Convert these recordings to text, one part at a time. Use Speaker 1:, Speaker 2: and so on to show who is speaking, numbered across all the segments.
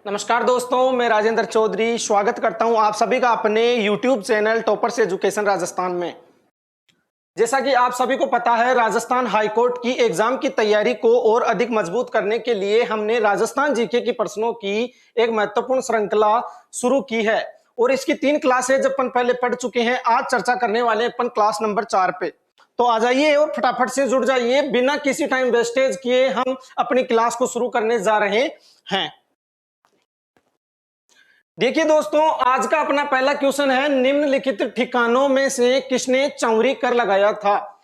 Speaker 1: नमस्कार दोस्तों, मैं राजेंद्र चौधरी स्वागत करता हूं आप सभी का अपने YouTube channel toppers education Rajasthan में। जैसा कि आप सभी को पता है, राजस्थान हाईकोर्ट की एग्जाम की तैयारी को और अधिक मजबूत करने के लिए हमने राजस्थान जीके की प्रश्नों की एक महत्वपूर्ण श्रृंखला शुरू की है और इसकी 3 क्लासेज अपन पहले पढ़ चुके हैं। आज चर्चा करने वाले अपन क्लास नंबर 4 पे। तो आ जाइए और फटाफट से जुड़ जाइए, बिना किसी टाइम वेस्टेज किए हम अपनी क्लास को शुरू करने जा रहे हैं। देखिए दोस्तों, आज का अपना पहला क्वेश्चन है, निम्नलिखित ठिकानों में से किसने चौरी कर लगाया था।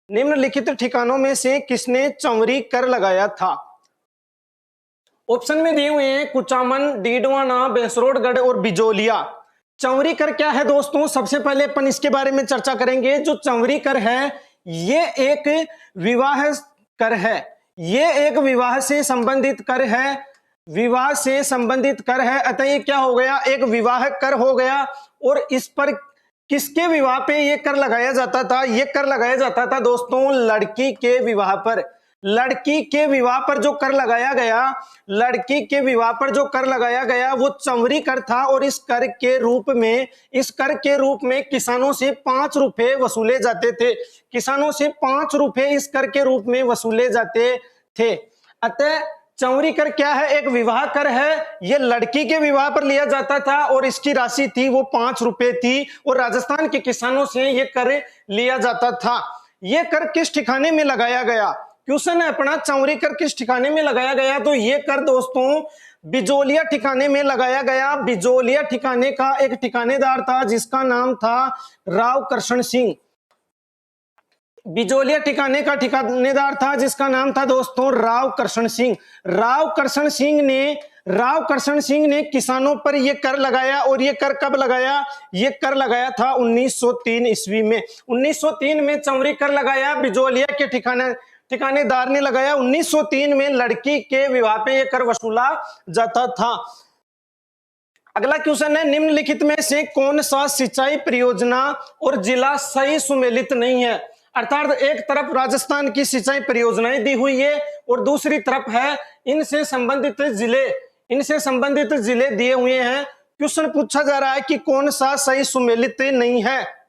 Speaker 1: निम्नलिखित ठिकानों में से किसने चौरी कर लगाया था। ऑप्शन में दिए हुए हैं कुचामन, डीडवाना, बेसरोडगढ़ और बिजोलिया। चौरी कर क्या है दोस्तों, सबसे पहले अपन इसके बारे में चर्चा करेंगे। जो चौरी कर है ये एक विवाह कर है, ये एक विवाह से संबंधित कर है, विवाह से संबंधित कर है। अतः ये क्या हो गया, एक विवाह कर हो गया। और इस पर किसके विवाह पे ये कर लगाया जाता था, ये कर लगाया जाता था दोस्तों लड़की के विवाह पर। लड़की के विवाह पर जो कर लगाया गया, लड़की के विवाह पर जो कर लगाया गया वो चौरी कर था। और इस कर के रूप में किसानों से 5 रुपए वसूले जाते थे। किसानों से 5 रुपए इस कर के रूप में वसूले जाते थे। अतः चौरी कर क्या है, एक विवाह कर है। यह लड़की के विवाह पर लिया जाता था और इसकी राशि थी वो 5 रुपए थी और राजस्थान के किसानों से यह कर लिया जाता था। यह कर किस ठिकाने में लगाया गया, क्वेश्चन है अपना, चौरी कर किस ठिकाने में लगाया गया। तो यह कर दोस्तों बिजोलिया ठिकाने में लगाया गया। बिजोलिया ठिकाने का एक ठिकानेदार था जिसका नाम था राव कृष्ण सिंह। बिजोलिया ठिकाने का ठिकानेदार था जिसका नाम था दोस्तों राव कृष्ण सिंह। राव कृष्ण सिंह ने किसानों पर यह कर लगाया। और यह कर कब लगाया, यह कर लगाया था 1903 ईस्वी में। 1903 में चौरी कर लगाया, बिजोलिया के ठिकानेदार ने लगाया। 1903 में लड़की के विवाह पे यह कर वसूला जाता था। अगला क्वेश्चन है, निम्नलिखित में से कौन सा सिंचाई परियोजना और जिला सही सुमेलित नहीं है। अर्थात एक तरफ राजस्थान की सिंचाई परियोजनाएं दी हुई है और दूसरी तरफ है इनसे संबंधित जिले दिए हुए हैं। क्वेश्चन पूछा जा रहा है कि कौन सा सही सुमेलित नहीं है।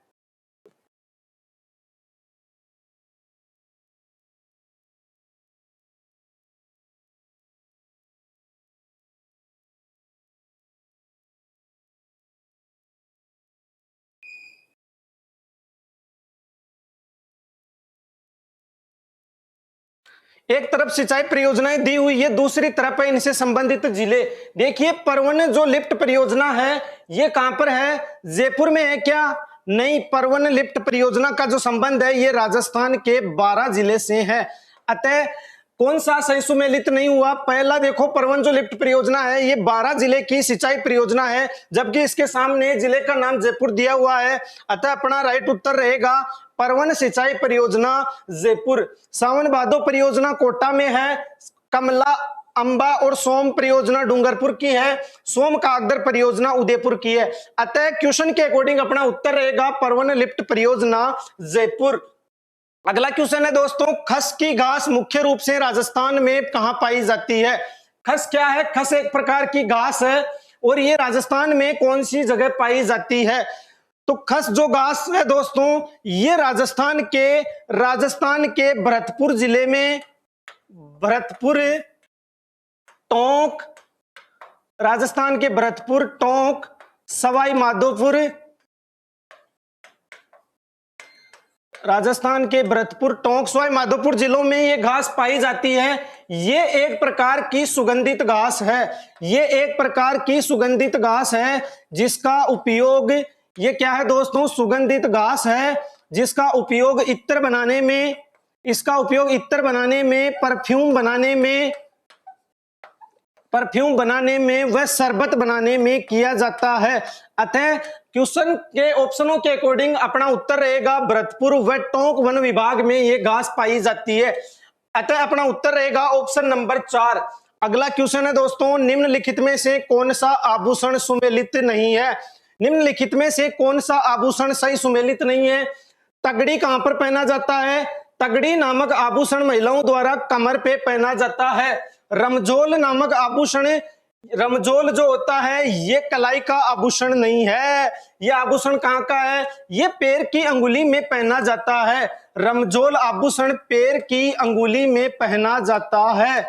Speaker 1: एक तरफ सिंचाई परियोजनाएं दी हुई है, दूसरी तरफ है इनसे संबंधित जिले। देखिए परवन जो लिफ्ट परियोजना है ये कहां पर है, जयपुर में है क्या, नहीं। परवन लिफ्ट परियोजना का जो संबंध है ये राजस्थान के 12 जिले से है। अतः कौन सा सही सुमेलित नहीं हुआ, पहला देखो परवन जो लिफ्ट परियोजना है ये 12 जिले की सिंचाई परियोजना है, जबकि इसके सामने जिले का नाम जयपुर दिया हुआ है। अतः अपना राइट उत्तर रहेगा परवन सिंचाई परियोजना जयपुर। सावन भादो परियोजना कोटा में है। कमला अंबा और सोम परियोजना डूंगरपुर की है। सोम कागदर परियोजना उदयपुर की है। अतः क्वेश्चन के अकॉर्डिंग अपना उत्तर रहेगा परवन लिफ्ट परियोजना जयपुर। अगला क्वेश्चन है दोस्तों, खस की घास मुख्य रूप से राजस्थान में कहां पाई जाती है। खस क्या है, खस एक प्रकार की घास है और ये राजस्थान में कौन सी जगह पाई जाती है। तो खस जो घास है दोस्तों ये राजस्थान के भरतपुर जिले में, भरतपुर टोंक, राजस्थान के भरतपुर, टोंक, सवाई माधोपुर, राजस्थान के भरतपुर, टोंक, सवाई माधोपुर जिलों में ये घास पाई जाती है। ये एक प्रकार की सुगंधित घास है। ये एक प्रकार की सुगंधित घास है जिसका उपयोग, ये क्या है दोस्तों, सुगंधित घास है जिसका उपयोग इत्र बनाने में, परफ्यूम बनाने में व शरबत बनाने में किया जाता है। अतः क्वेश्चन के ऑप्शनों के अकॉर्डिंग अपना उत्तर रहेगा भरतपुर व टोंक वन विभाग में ये घास पाई जाती है। अतः अपना उत्तर रहेगा ऑप्शन नंबर 4। अगला क्वेश्चन है दोस्तों, निम्नलिखित में से कौन सा आभूषण सुमेलित नहीं है। निम्नलिखित में से कौन सा आभूषण सही सुमेलित नहीं है। तगड़ी कहां पर पहना जाता है, तगड़ी नामक आभूषण महिलाओं द्वारा कमर पे पहना जाता है। रमजोल नामक आभूषण रमजोल जो होता है ये कलाई का आभूषण नहीं है। ये आभूषण कहाँ का है? ये पैर की अंगुली में पहना जाता है। रमजोल आभूषण पैर की अंगुली में पहना जाता है।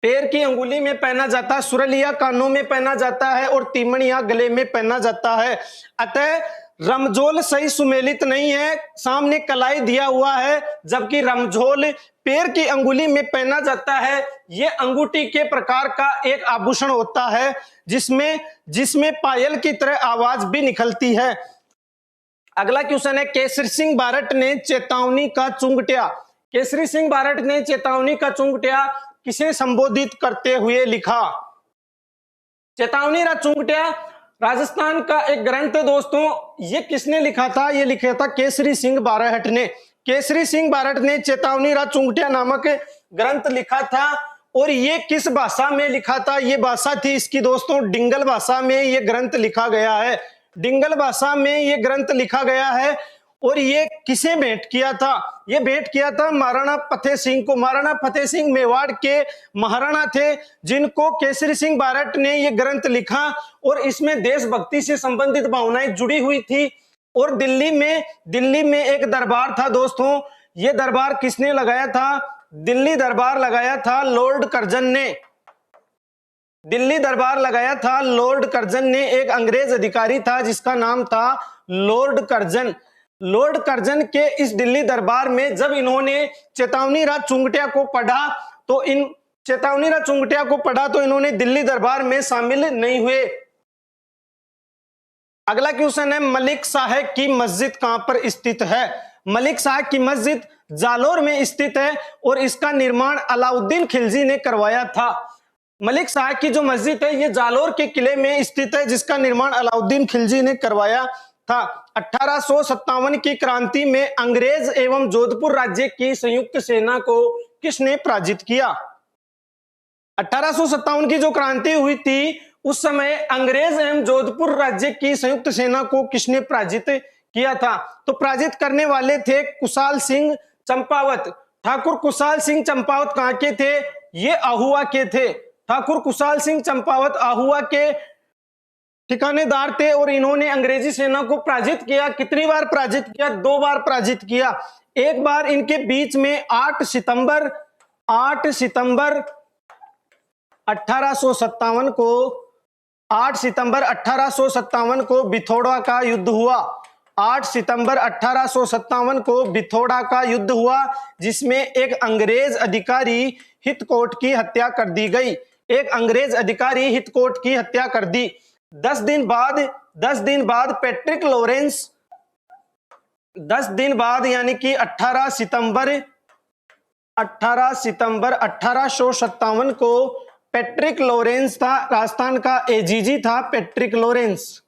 Speaker 1: पैर की अंगुली में पहना जाता है, सुरलिया कानों में पहना जाता है और तीमणिया गले में पहना जाता है। अतः रमजोल सही सुमेलित नहीं है, सामने कलाई दिया हुआ है, जबकि रमजोल पैर की अंगुली में पहना जाता है। यह अंगूठी के प्रकार का एक आभूषण होता है जिसमें पायल की तरह आवाज भी निकलती है। अगला क्वेश्चन है, केसरी सिंह बारट ने चेतावनी का चुंगटिया। केसरी सिंह बारट ने चेतावनी का चुंगटिया किसे संबोधित करते हुए लिखा? चेतावनी का चुंगटिया राजस्थान का एक ग्रंथ है दोस्तों। ये किसने लिखा था? ये लिखा था केसरी सिंह बारट ने। केसरी सिंह बारट ने चेतावनी रा चुंगटिया नामक ग्रंथ लिखा था। और ये किस भाषा में लिखा था? ये भाषा थी इसकी दोस्तों डिंगल भाषा में ये ग्रंथ लिखा गया है। डिंगल भाषा में ये ग्रंथ लिखा गया है। और ये किसे भेंट किया था? ये भेंट किया था महाराणा फतेह सिंह को। महाराणा फतेह सिंह मेवाड़ के महाराणा थे, जिनको केसरी सिंह बारट ने ये ग्रंथ लिखा। और इसमें देशभक्ति से संबंधित भावनाएं जुड़ी हुई थी। और दिल्ली में एक दरबार था दोस्तों। ये दरबार किसने लगाया था? दिल्ली दरबार लगाया था लॉर्ड कर्जन ने। दिल्ली दरबार लगाया था लॉर्ड कर्जन ने। एक अंग्रेज अधिकारी था जिसका नाम था लॉर्ड कर्जन। लॉर्ड कर्जन के इस दिल्ली दरबार में जब इन्होंने चेतावनी रा चुंगटिया को पढ़ा तो इन्होंने दिल्ली दरबार में शामिल नहीं हुए। अगला क्वेश्चन है, मलिक साहब की मस्जिद कहां पर स्थित है? मलिक साहब की मस्जिद जालोर में स्थित है और इसका निर्माण अलाउद्दीन खिलजी ने करवाया था। मलिक साहब की जो मस्जिद है ये जालोर के किले में स्थित है, जिसका निर्माण अलाउद्दीन खिलजी ने करवाया था। 1857 की क्रांति में अंग्रेज एवं जोधपुर राज्य की संयुक्त सेना को किसने पराजित किया? 1857 की जो क्रांति हुई थी उस समय अंग्रेज एवं जोधपुर राज्य की संयुक्त सेना को किसने पराजित किया था? तो पराजित करने वाले थे कुशाल सिंह चंपावत। ठाकुर कुशाल सिंह चंपावत कहां के थे? ये आहुआ के थे। ठाकुर कुशाल सिंह चंपावत आहुआ के ठिकानेदार थे और इन्होंने अंग्रेजी सेना को पराजित किया। कितनी बार पराजित किया? 2 बार पराजित किया। एक बार इनके बीच में 8 सितंबर 1857 को बिथोड़ा का युद्ध हुआ। 8 सितंबर 1857 को बिथोड़ा का युद्ध हुआ, जिसमें एक अंग्रेज अधिकारी हितकोट की हत्या कर दी गई। एक अंग्रेज अधिकारी हितकोट की हत्या कर दी। 10 दिन बाद पैट्रिक लॉरेंस, 10 दिन बाद यानी कि 18 सितंबर 1857 को पैट्रिक लॉरेंस था, राजस्थान का एजीजी था पैट्रिक लॉरेंस।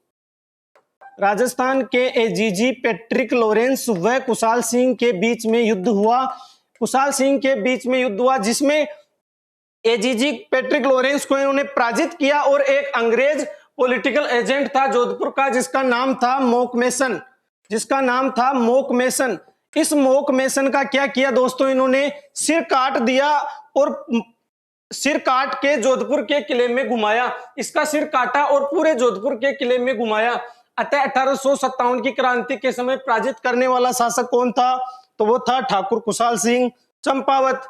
Speaker 1: राजस्थान के एजीजी पैट्रिक लॉरेंस व कुशाल सिंह के बीच में युद्ध हुआ। जिसमें एजीजी पैट्रिक लॉरेंस को इन्होंने पराजित किया और एक अंग्रेज पॉलिटिकल एजेंट था जोधपुर का जिसका नाम था मोक मेसन। इस मोक मेसन का क्या किया दोस्तों? इन्होंने सिर काट दिया और सिर काट के जोधपुर के किले में घुमाया। इसका सिर काटा और पूरे जोधपुर के किले में घुमाया। अतः 1857 की क्रांति के समय पराजित करने वाला शासक कौन था? तो वो था ठाकुर कुशाल सिंह चंपावत।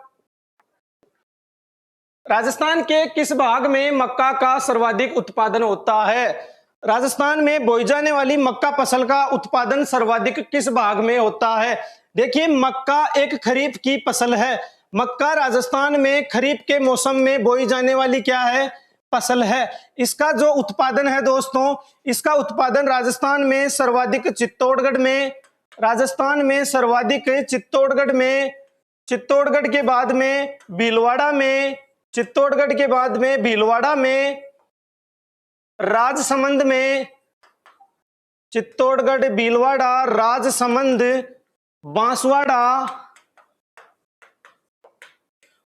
Speaker 1: राजस्थान के किस भाग में मक्का का सर्वाधिक उत्पादन होता है? राजस्थान में बोई जाने वाली मक्का फसल का उत्पादन सर्वाधिक किस भाग में होता है? देखिए, मक्का एक खरीफ की फसल है। मक्का राजस्थान में खरीफ के मौसम में बोई जाने वाली क्या है? फसल है। इसका जो उत्पादन है दोस्तों, इसका उत्पादन राजस्थान में सर्वाधिक चित्तौड़गढ़ में, चित्तौड़गढ़ के बाद में भीलवाड़ा में, राजसमंद में, चित्तौड़गढ़, भीलवाड़ा, राजसमंद, बांसवाड़ा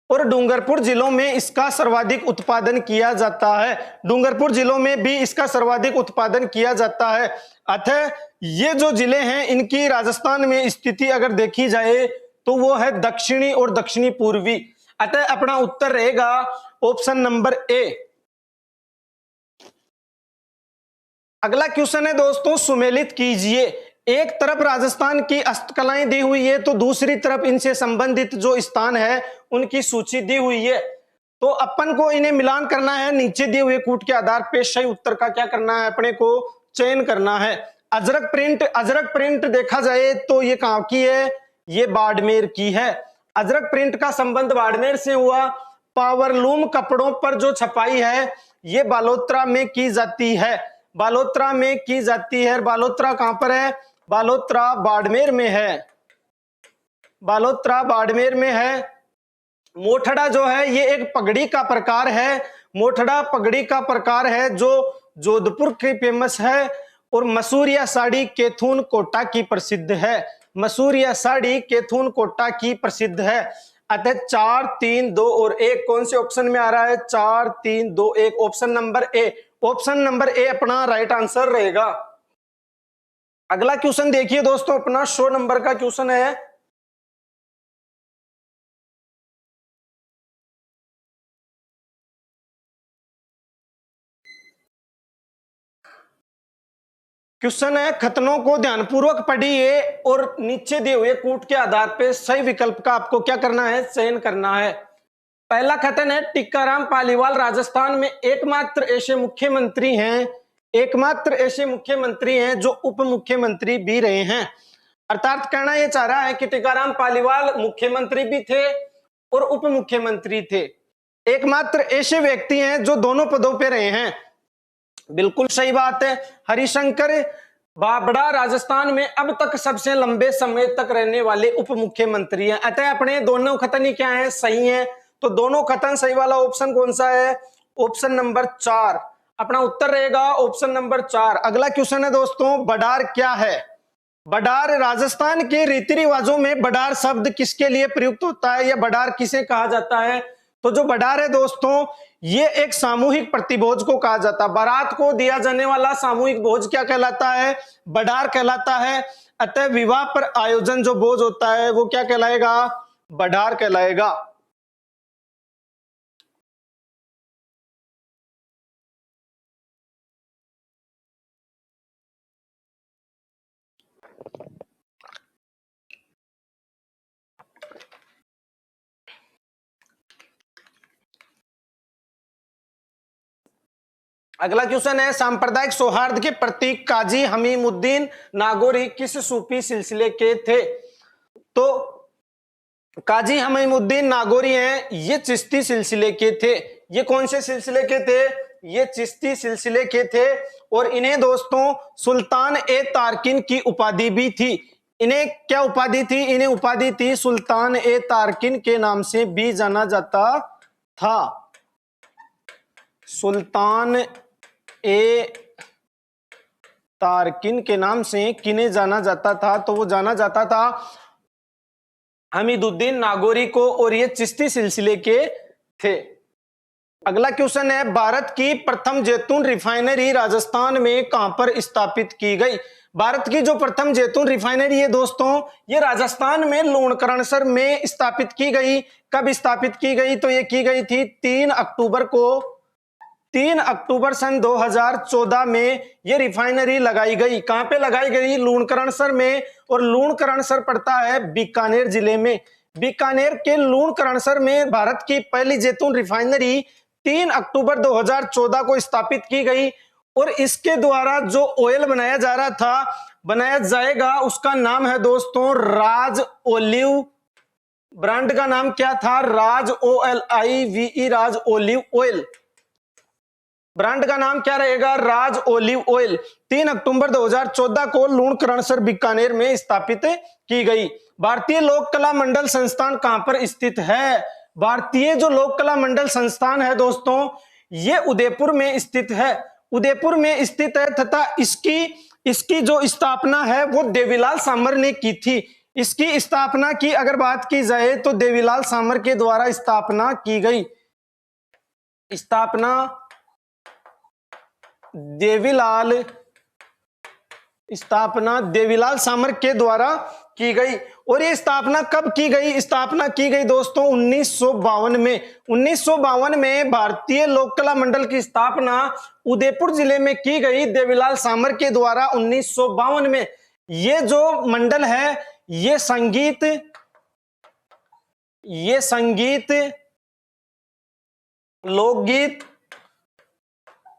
Speaker 1: और डूंगरपुर जिलों में इसका सर्वाधिक उत्पादन किया जाता है। डूंगरपुर जिलों में भी इसका सर्वाधिक उत्पादन किया जाता है। अतः ये जो जिले हैं इनकी राजस्थान में स्थिति अगर देखी जाए तो वो है दक्षिणी और दक्षिणी पूर्वी। अतः अपना उत्तर रहेगा ऑप्शन नंबर ए। अगला क्वेश्चन है दोस्तों, सुमेलित कीजिए। एक तरफ राजस्थान की हस्तकलाएं दी हुई है तो दूसरी तरफ इनसे संबंधित जो स्थान है उनकी सूची दी हुई है। तो अपन को इन्हें मिलान करना है, नीचे दिए हुए कूट के आधार पे सही उत्तर का क्या करना है, अपने को चयन करना है। अजरक प्रिंट देखा जाए तो ये कहां की है, ये बाड़मेर की है। अजरक प्रिंट का संबंध बाड़मेर से हुआ। पावरलूम कपड़ों पर जो छपाई है ये बालोतरा में की जाती है, बालोतरा में की जाती है। बालोतरा कहां पर है, बालोतरा बाड़मेर में है, बालोतरा बाड़मेर में है। मोठड़ा जो है ये एक पगड़ी का प्रकार है, मोठड़ा पगड़ी का प्रकार है जो जोधपुर की फेमस है। और मसूरिया साड़ी कैथून कोटा की प्रसिद्ध है, मसूरिया साड़ी कैथून कोटा की प्रसिद्ध है। अतः 4, 3, 2 और 1 कौन से ऑप्शन में आ रहा है, 4, 3, 2, 1 option number A, option number A अपना राइट आंसर रहेगा। अगला क्वेश्चन देखिए दोस्तों, अपना 100 नंबर का क्वेश्चन है। क्वेश्चन है, कथनों को ध्यानपूर्वक पढ़िए और नीचे दिए हुए कूट के आधार पे सही विकल्प का आपको क्या करना है, चयन करना है। पहला कथन है, टीकाराम पालीवाल राजस्थान में एकमात्र ऐसे मुख्यमंत्री हैं, एकमात्र ऐसे मुख्यमंत्री हैं जो उप मुख्यमंत्री भी रहे हैं। अर्थात कहना यह चाह रहा है कि टीकाराम पालीवाल मुख्यमंत्री भी थे और उप मुख्यमंत्री थे, एकमात्र ऐसे व्यक्ति हैं जो दोनों पदों पे रहे हैं। बिल्कुल सही बात है। हरिशंकर बाबड़ा राजस्थान में अब तक सबसे लंबे समय तक रहने वाले उप मुख्यमंत्री हैं। अतः अपने दोनों कथन ही क्या है, सही है। तो दोनों कथन सही वाला ऑप्शन कौन सा है, ऑप्शन नंबर 4 अपना उत्तर रहेगा, ऑप्शन नंबर 4। अगला क्वेश्चन है दोस्तों, बडार क्या है। बडार, राजस्थान के रीति रिवाजों में बडार शब्द किसके लिए प्रयुक्त होता है या बडार किसे कहा जाता है। तो जो बडार है दोस्तों ये एक सामूहिक प्रतिभोज को कहा जाता है, बारात को दिया जाने वाला सामूहिक भोज क्या कहलाता है, बडार कहलाता है। अतः विवाह पर आयोजन जो भोज होता है वो क्या कहलाएगा, बडार कहलाएगा। अगला क्वेश्चन है, सांप्रदायिक सौहार्द के प्रतीक काजी हमीमुद्दीन नागौरी किस सूफी सिलसिले के थे। तो काजी हमीमुद्दीन नागौरी हैं, ये चिश्ती सिलसिले के थे। ये कौन से सिलसिले के थे, ये चिश्ती सिलसिले के थे। और इन्हें दोस्तों सुल्तान ए तारकिन की उपाधि भी थी। इन्हें क्या उपाधि थी, इन्हें उपाधि थी सुल्तान ए तारकिन के नाम से भी जाना जाता था। सुल्तान ए तारकिन के नाम से किन्हें जाना जाता था, तो वो जाना जाता था हमीदुद्दीन नागौरी को, और ये चिश्ती सिलसिले के थे। अगला क्वेश्चन है, भारत की प्रथम जैतून रिफाइनरी राजस्थान में कहां पर स्थापित की गई। भारत की जो प्रथम जैतून रिफाइनरी है दोस्तों ये राजस्थान में लूणकरणसर में स्थापित की गई। कब स्थापित की गई, तो ये की गई थी 3 अक्टूबर को, 3 अक्टूबर सन 2014 में ये रिफाइनरी लगाई गई। कहां पे लगाई गई, लूणकरणसर में। और लूणकरणसर पड़ता है बीकानेर जिले में। बीकानेर के लूणकरणसर में भारत की पहली जैतून रिफाइनरी 3 अक्टूबर 2014 को स्थापित की गई। और इसके द्वारा जो ऑयल बनाया जा रहा था, बनाया जाएगा, उसका नाम है दोस्तों राज ओलिव। ब्रांड का नाम क्या था, राज OLIVE, राज ओलिव ऑयल। ब्रांड का नाम क्या रहेगा, राज ओलिव ऑयल। 3 अक्टूबर 2014 को लूणकरणसर बीकानेर में स्थापित की गई। भारतीय लोक कला मंडल संस्थान कहां पर स्थित है। भारतीय जो लोक कला मंडल संस्थान है दोस्तों ये उदयपुर में स्थित है, उदयपुर में स्थित है। तथा इसकी जो स्थापना है वो देवीलाल सामर ने की थी। इसकी स्थापना की अगर बात की जाए तो देवीलाल सामर के द्वारा स्थापना की गई। स्थापना देवीलाल सामर के द्वारा की गई। और ये स्थापना कब की गई? स्थापना की गई दोस्तों 1952 में। 1952 में भारतीय लोक कला मंडल की स्थापना उदयपुर जिले में की गई देवीलाल सामर के द्वारा 1952 में। ये जो मंडल है ये संगीत, लोकगीत,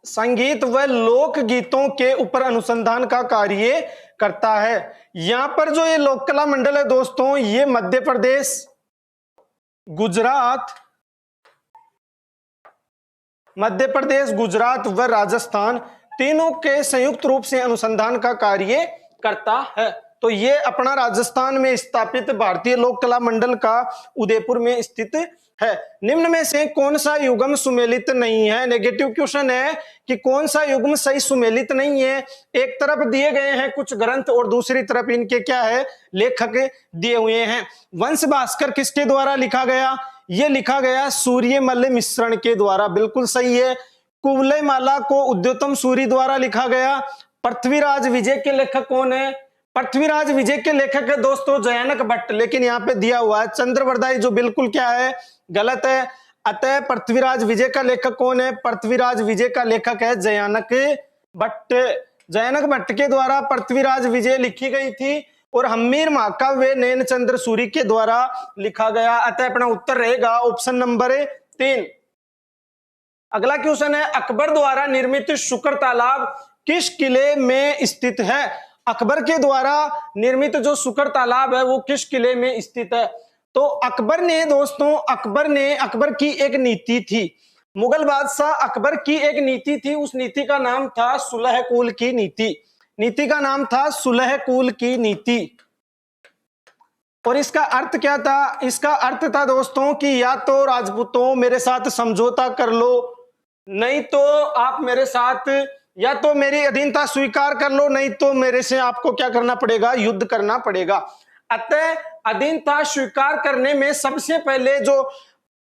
Speaker 1: संगीत व लोक गीतों के ऊपर अनुसंधान का कार्य करता है। यहां पर जो ये लोक कला मंडल है दोस्तों, ये मध्य प्रदेश, गुजरात व राजस्थान तीनों के संयुक्त रूप से अनुसंधान का कार्य करता है। तो ये अपना राजस्थान में स्थापित भारतीय लोक कला मंडल का उदयपुर में स्थित है। निम्न में से कौन सा युग्म सुमेलित नहीं है? नेगेटिव क्वेश्चन है कि कौन सा युग्म सही सुमेलित नहीं है। एक तरफ दिए गए हैं कुछ ग्रंथ और दूसरी तरफ इनके क्या है, लेखक दिए हुए हैं। वंश भास्कर किसके द्वारा लिखा गया? ये लिखा गया सूर्यमल्ल मिश्रण के द्वारा, बिल्कुल सही है। कुवलय माला को उद्योतम सूरी द्वारा लिखा गया। पृथ्वीराज विजय के लेखक कौन है? पृथ्वीराज विजय के लेखक है दोस्तों जयानक भट्ट, लेकिन यहाँ पे दिया हुआ है चंद्रवरदाई, जो बिल्कुल क्या है, गलत है। अतः पृथ्वीराज विजय का लेखक कौन है? पृथ्वीराज विजय का लेखक है जयानक भट्ट। जयानक भट्ट के द्वारा पृथ्वीराज विजय लिखी गई थी और हम्मीर महाकाव्य नैनचंद्र सूरी के द्वारा लिखा गया। अतः अपना उत्तर रहेगा ऑप्शन नंबर 3। अगला क्वेश्चन है, अकबर द्वारा निर्मित शुक्र तालाब किस किले में स्थित है? अकबर के द्वारा निर्मित जो शुक्र तालाब है वो किस किले में स्थित है? तो अकबर ने दोस्तों, अकबर की एक नीति थी, मुगल बादशाह अकबर की एक नीति थी, उस नीति का नाम था सुलह कुल की नीति। नीति का नाम था सुलह कुल की नीति। और इसका अर्थ क्या था? इसका अर्थ था दोस्तों कि या तो राजपूतों मेरे साथ समझौता कर लो, नहीं तो आप मेरे साथ, या तो मेरी अधीनता स्वीकार कर लो, नहीं तो मेरे से आपको क्या करना पड़ेगा, युद्ध करना पड़ेगा। अतः अधीनता स्वीकार करने में सबसे पहले जो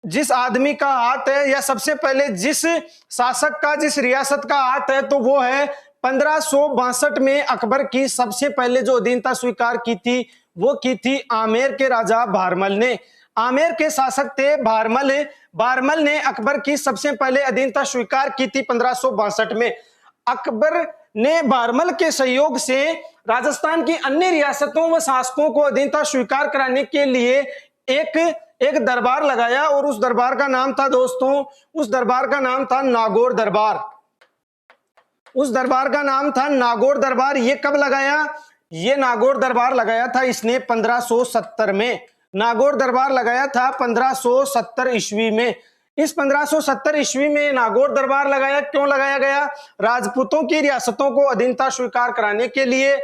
Speaker 1: जिस आदमी का हाथ है, या सबसे पहले जिस शासक का, जिस रियासत का हाथ है, तो वो है 1562 में अकबर की सबसे पहले जो अधीनता स्वीकार की थी वो की थी आमेर के राजा भारमल ने। आमेर के शासक थे भारमल ने अकबर की सबसे पहले अधीनता स्वीकार की थी 1562 में। अकबर ने भारमल के सहयोग से राजस्थान की अन्य रियासतों व शासकों को अधीनता स्वीकार कराने के लिए एक दरबार लगाया, और उस दरबार का नाम था दोस्तों, उस दरबार का नाम था नागौर दरबार। उस दरबार का नाम था नागौर दरबार। ये कब लगाया? ये नागौर दरबार लगाया था इसने 1570 में। नागौर दरबार लगाया था 1570 ईस्वी में। इस 1570 ईस्वी में नागौर दरबार लगाया, क्यों लगाया गया? राजपूतों की रियासतों को अधीनता स्वीकार कराने के लिए।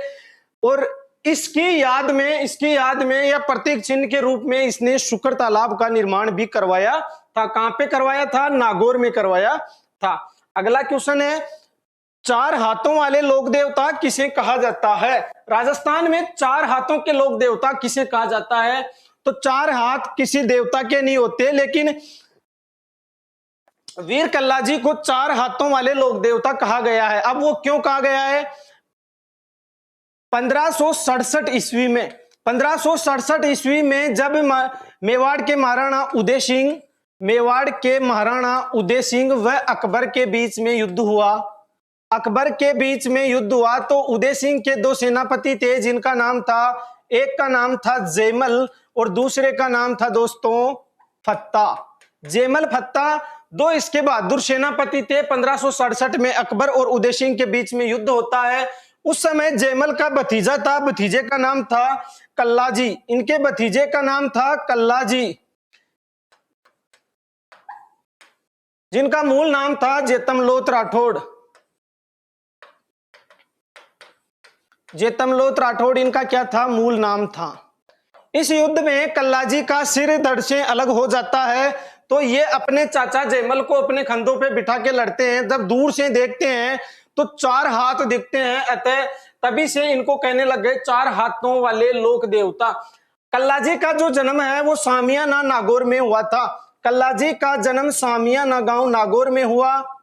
Speaker 1: और इसकी याद में या प्रतीक चिन्ह के रूप में इसने शुक्र तालाब का निर्माण भी करवाया था। कहां पे करवाया था? नागौर में करवाया था। अगला क्वेश्चन है, 4 हाथों वाले लोक देवता किसे कहा जाता है? राजस्थान में 4 हाथों के लोक देवता किसे कहा जाता है? तो 4 हाथ किसी देवता के नहीं होते, लेकिन वीर कल्लाजी को 4 हाथों वाले लोक देवता कहा गया है। अब वो क्यों कहा गया है? 1567 ईस्वी में जब मेवाड़ के महाराणा उदय सिंह व अकबर के बीच में युद्ध हुआ, तो उदय सिंह के 2 सेनापति थे, जिनका नाम था, एक का नाम था जयमल और दूसरे का नाम था दोस्तों फत्ता। जयमल फत्ता 2 इसके बहादुर सेनापति थे। 1567 में अकबर और उदय सिंह के बीच में युद्ध होता है। उस समय जयमल का भतीजा था, भतीजे का नाम था कल्लाजी। इनके भतीजे का नाम था कल्लाजी, जिनका मूल नाम था जेतमलोत राठौड़। इनका क्या था? मूल नाम था। इस युद्ध में कल्लाजी का सिर धड़ से अलग हो जाता है, तो ये अपने चाचा जयमल को अपने कंधों पे बिठा के लड़ते हैं। जब दूर से देखते हैं तो 4 हाथ दिखते हैं, अतः तभी से इनको कहने लग गए 4 हाथों वाले लोक देवता। कल्लाजी का जो जन्म है वो सामियाना नागौर में हुआ था। कल्लाजी का जन्म सामियाना गांव नागौर में हुआ।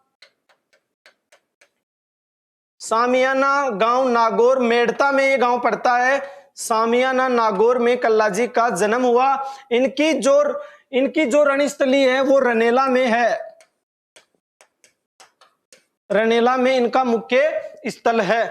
Speaker 1: सामियाना गांव नागौर मेड़ता में ये गांव पड़ता है। सामियाना नागौर में कल्लाजी का जन्म हुआ। इनकी जो रणस्थली है वो रनेला में है। रनेला में इनका मुख्य स्थल है।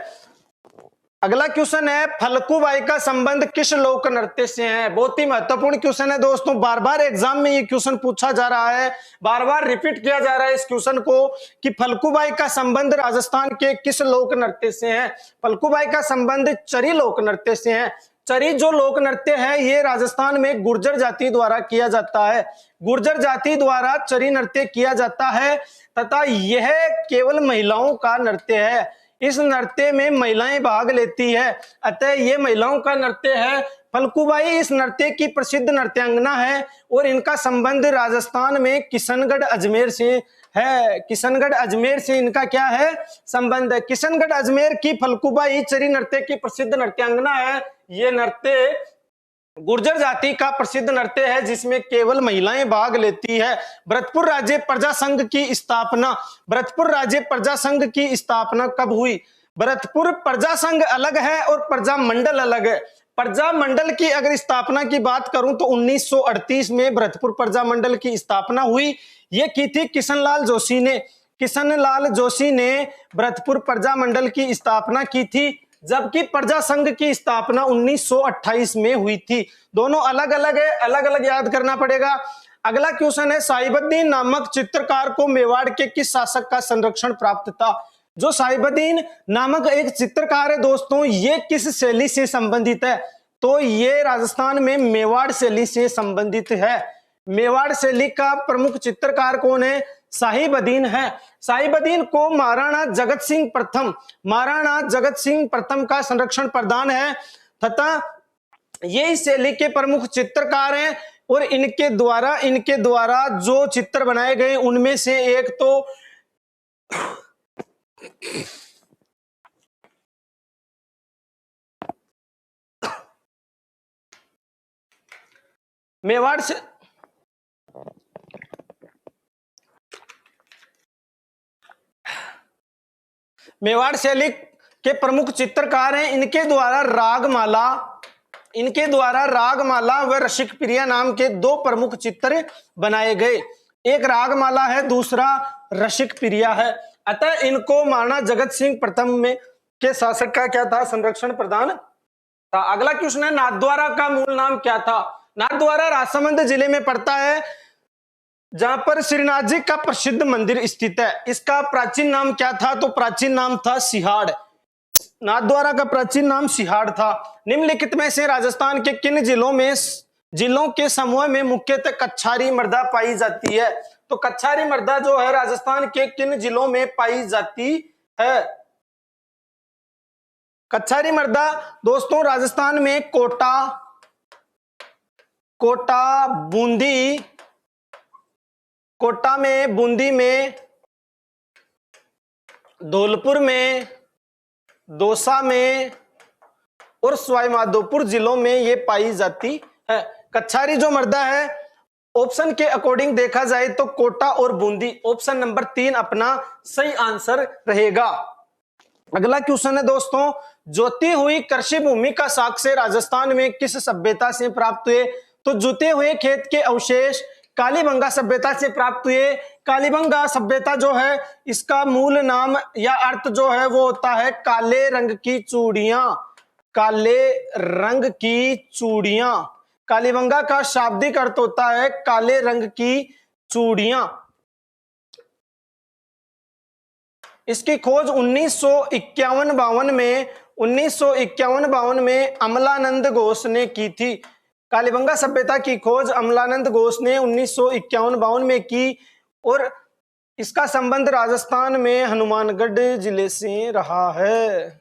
Speaker 1: अगला क्वेश्चन है, फल्गुबाई का संबंध किस लोक नृत्य से है? बहुत ही महत्वपूर्ण क्वेश्चन है दोस्तों, बार बार एग्जाम में ये क्वेश्चन पूछा जा रहा है, बार बार रिपीट किया जा रहा है इस क्वेश्चन को कि फल्गुबाई का संबंध राजस्थान के किस लोक नृत्य से है? फल्गुबाई का संबंध चरी लोक नृत्य से है। चरी जो लोक नृत्य है ये राजस्थान में गुर्जर जाति द्वारा किया जाता है। गुर्जर जाति द्वारा चरी नृत्य किया जाता है तथा यह केवल महिलाओं का नृत्य है। इस नृत्य में महिलाएं भाग लेती है, अतः ये महिलाओं का नृत्य है। फल्गुबाई इस नृत्य की प्रसिद्ध नृत्यांगना है और इनका संबंध राजस्थान में किशनगढ़ अजमेर से है। किशनगढ़ अजमेर से इनका क्या है? संबंध है। किशनगढ़ अजमेर की फल्गुबाई चरी नृत्य की प्रसिद्ध नृत्यांगना है। ये नृत्य गुर्जर जाति का प्रसिद्ध नृत्य है जिसमें केवल महिलाएं भाग लेती है। भरतपुर राज्य प्रजा संघ की स्थापना, भरतपुर राज्य प्रजा संघ की स्थापना कब हुई? भरतपुर प्रजा संघ अलग है और प्रजा मंडल अलग है। प्रजा मंडल की अगर स्थापना की बात करूं तो 1938 में भरतपुर प्रजा मंडल की स्थापना हुई। ये की थी किशनलाल जोशी ने। किशनलाल जोशी ने भरतपुर प्रजा मंडल की स्थापना की थी, जबकि प्रजा संघ की स्थापना 1928 में हुई थी। दोनों अलग अलग है, अलग अलग याद करना पड़ेगा। अगला क्वेश्चन है, साहिबुद्दीन नामक चित्रकार को मेवाड़ के किस शासक का संरक्षण प्राप्त था? जो साहिबुद्दीन नामक एक चित्रकार है दोस्तों, ये किस शैली से संबंधित है? तो ये राजस्थान में मेवाड़ शैली से संबंधित है। मेवाड़ शैली का प्रमुख चित्रकार कौन है? साहिबुद्दीन है। साहिबुद्दीन को महाराणा जगत सिंह प्रथम का संरक्षण प्रदान है तथा ये इस शैली के प्रमुख चित्रकार हैं और इनके द्वारा जो चित्र बनाए गए उनमें से एक तो मेवाड़ शैली के प्रमुख चित्रकार हैं। इनके द्वारा रागमाला व रसिक प्रिया नाम के दो प्रमुख चित्र बनाए गए। एक रागमाला है, दूसरा रसिक प्रिया है। अतः इनको महाराणा जगत सिंह प्रथम में के शासक का क्या था? संरक्षण प्रदान था। अगला क्वेश्चन है, नाथद्वारा का मूल नाम क्या था? नाथद्वारा राजसमंद जिले में पड़ता है जहां पर श्रीनाथ जी का प्रसिद्ध मंदिर स्थित है। इसका प्राचीन नाम क्या था? तो प्राचीन नाम था सिहाड़। नाथद्वारा का प्राचीन नाम सिहाड़ था। निम्नलिखित में से राजस्थान के किन जिलों के समूह में मुख्यतः कच्छारी मृदा पाई जाती है? तो कच्छारी मृदा जो है राजस्थान के किन जिलों में पाई जाती है? कच्छारी मृदा दोस्तों राजस्थान में कोटा में, बूंदी में, धौलपुर में, दौसा में और सवाईमाधोपुर जिलों में ये पाई जाती है। कच्छारी जो मृदा है ऑप्शन के अकॉर्डिंग देखा जाए तो कोटा और बूंदी, ऑप्शन नंबर 3 अपना सही आंसर रहेगा। अगला क्वेश्चन है दोस्तों, जोती हुई कृषि भूमि का साक्ष्य राजस्थान में किस सभ्यता से प्राप्त हुए? तो जोते हुए खेत के अवशेष कालीबंगा सभ्यता से प्राप्त हुए। कालीबंगा सभ्यता जो है इसका मूल नाम या अर्थ जो है वो होता है काले रंग की चूड़ियां। काले रंग की चूड़ियां, कालीबंगा का शाब्दिक अर्थ होता है काले रंग की चूड़ियां। इसकी खोज 1951-52 में अमलानंद घोष ने की थी। कालीबंगा सभ्यता की खोज अमलानंद घोष ने 1951-52 में की और इसका संबंध राजस्थान में हनुमानगढ़ जिले से रहा है।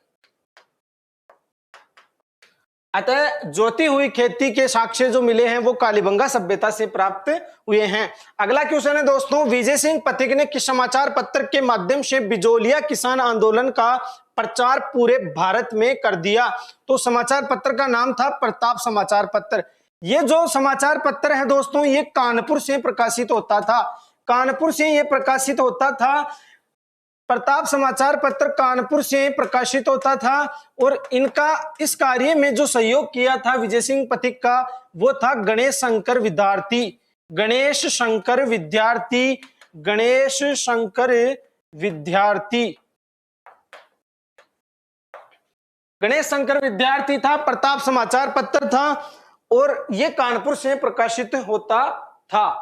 Speaker 1: अतः जोती हुई खेती के साक्ष्य जो मिले हैं वो कालीबंगा सभ्यता से प्राप्त हुए हैं। अगला क्वेश्चन है दोस्तों, विजय सिंह पथिक ने किस समाचार पत्र के माध्यम से बिजोलिया किसान आंदोलन का प्रचार पूरे भारत में कर दिया? तो समाचार पत्र का नाम था प्रताप समाचार पत्र। ये जो समाचार पत्र है दोस्तों ये कानपुर से प्रकाशित होता था। कानपुर से ये प्रकाशित होता था। प्रताप समाचार पत्र कानपुर से प्रकाशित होता था और इनका इस कार्य में जो सहयोग किया था विजय सिंह पथिक का, वो था गणेश शंकर विद्यार्थी। गणेश शंकर विद्यार्थी, गणेश शंकर विद्यार्थी, गणेश शंकर विद्यार्थी था, प्रताप समाचार पत्र था और यह कानपुर से प्रकाशित होता था।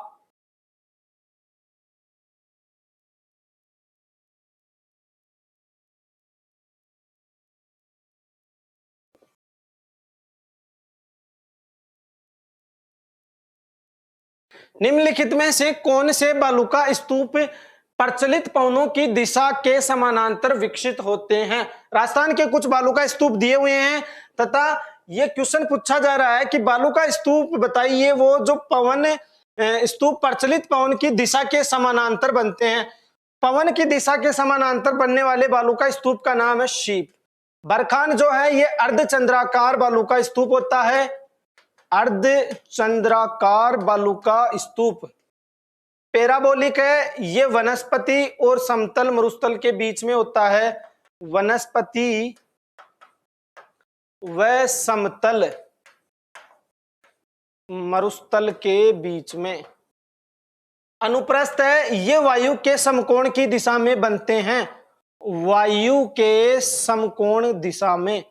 Speaker 1: निम्नलिखित में से कौन से बालुका स्तूप प्रचलित पवनों की दिशा के समानांतर विकसित होते हैं? राजस्थान के कुछ बालुका स्तूप दिए हुए हैं तथा यह क्वेश्चन पूछा जा रहा है कि बालुका स्तूप बताइए वो जो पवन स्तूप प्रचलित पवन की दिशा के समानांतर बनते हैं। पवन की दिशा के समानांतर बनने वाले बालुका स्तूप का नाम है शीप। बरखान जो है ये अर्धचंद्राकार बालुका स्तूप होता है, अर्धचंद्राकार बालुका स्तूप। पैराबोलिक है, ये वनस्पति और समतल मरुस्थल के बीच में होता है, वनस्पति व समतल मरुस्थल के बीच में। अनुप्रस्थ है, ये वायु के समकोण की दिशा में बनते हैं, वायु के समकोण दिशा में।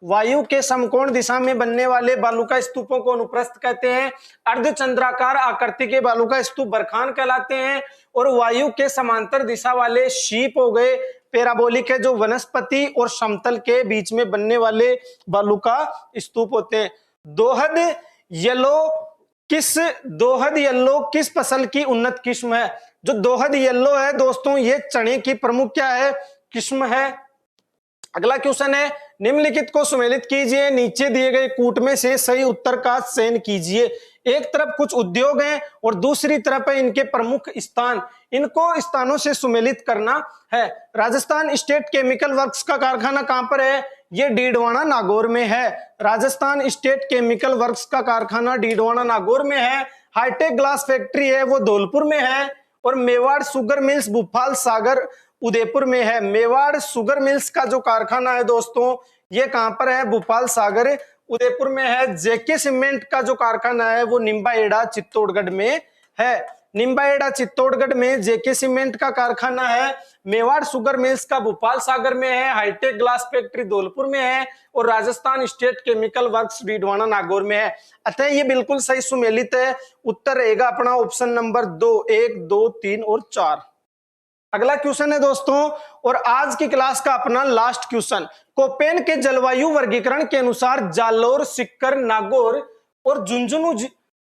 Speaker 1: वायु के समकोण दिशा में बनने वाले बालुका स्तूपों को अनुप्रस्थ कहते हैं। अर्धचंद्राकार आकृति के बालुका स्तूप बरखान कहलाते हैं और वायु के समांतर दिशा वाले शीप हो गए। पैराबोलिक है, जो वनस्पति और समतल के बीच में बनने वाले बालुका स्तूप होते हैं। दोहद येलो किस फसल की उन्नत किस्म है? जो दोहद येलो है दोस्तों, ये चने की प्रमुख क्या है, किस्म है। अगला क्वेश्चन है, निम्नलिखित को सुमेलित कीजिए, नीचे दिए गए कूट में से सही उत्तर का चयन कीजिए। एक तरफ कुछ उद्योग हैं और दूसरी तरफ है इनके प्रमुख स्थान, इनको स्थानों से सुमेलित करना है। राजस्थान स्टेट केमिकल वर्क्स का कारखाना कहां पर है? ये डीडवाना नागौर में है। राजस्थान स्टेट केमिकल वर्क्स का कारखाना डीडवाना नागौर में है। हाईटेक ग्लास फैक्ट्री है वो धौलपुर में है और मेवाड़ शुगर मिल्स भूपाल सागर उदयपुर में है। मेवाड़ शुगर मिल्स का जो कारखाना है दोस्तों, ये कहां पर है? भोपाल सागर उदयपुर में है। जेके सीमेंट का जो कारखाना है वो निम्बाहेड़ा चित्तौड़गढ़ में है। निम्बाहेड़ा चित्तौड़गढ़ में जेके सीमेंट का कारखाना है। मेवाड़ शुगर मिल्स का भोपाल सागर में है। हाईटेक ग्लास फैक्ट्री धौलपुर में है और Rajasthan state chemical works Didwana Nagaur में है। अतः ये बिल्कुल सही सुमेलित है। उत्तर रहेगा अपना ऑप्शन नंबर 2, 1, 2, 3 और 4। अगला क्वेश्चन है दोस्तों, और आज की क्लास का अपना लास्ट क्वेश्चन। कोपेन के जलवायु वर्गीकरण के अनुसार जालोर, सीकर, नागौर और झुंझुनू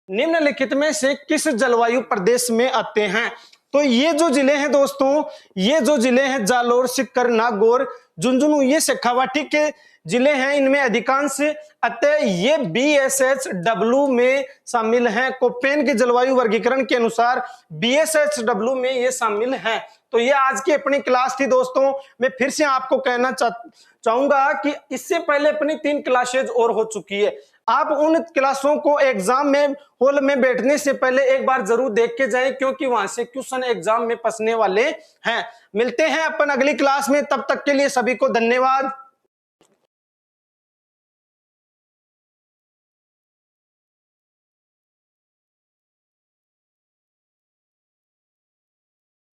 Speaker 1: निम्नलिखित में से किस जलवायु प्रदेश में आते हैं? तो ये जो जिले हैं दोस्तों, ये जो जिले हैं जालोर, सीकर, नागौर, झुंझुनू, ये शेखावाटी के जिले हैं, इनमें अधिकांश अतः ये BSHW में शामिल हैं। कोपेन के जलवायु वर्गीकरण के अनुसार BSHW में ये शामिल हैं। तो ये आज की अपनी क्लास थी दोस्तों। मैं फिर से आपको कहना चाहूंगा कि इससे पहले अपनी 3 क्लासेज और हो चुकी है। आप उन क्लासों को एग्जाम में हॉल में बैठने से पहले एक बार जरूर देख के जाएं, क्योंकि वहां से क्वेश्चन एग्जाम में फंसने वाले हैं। मिलते हैं अपन अगली क्लास में, तब तक के लिए सभी को धन्यवाद।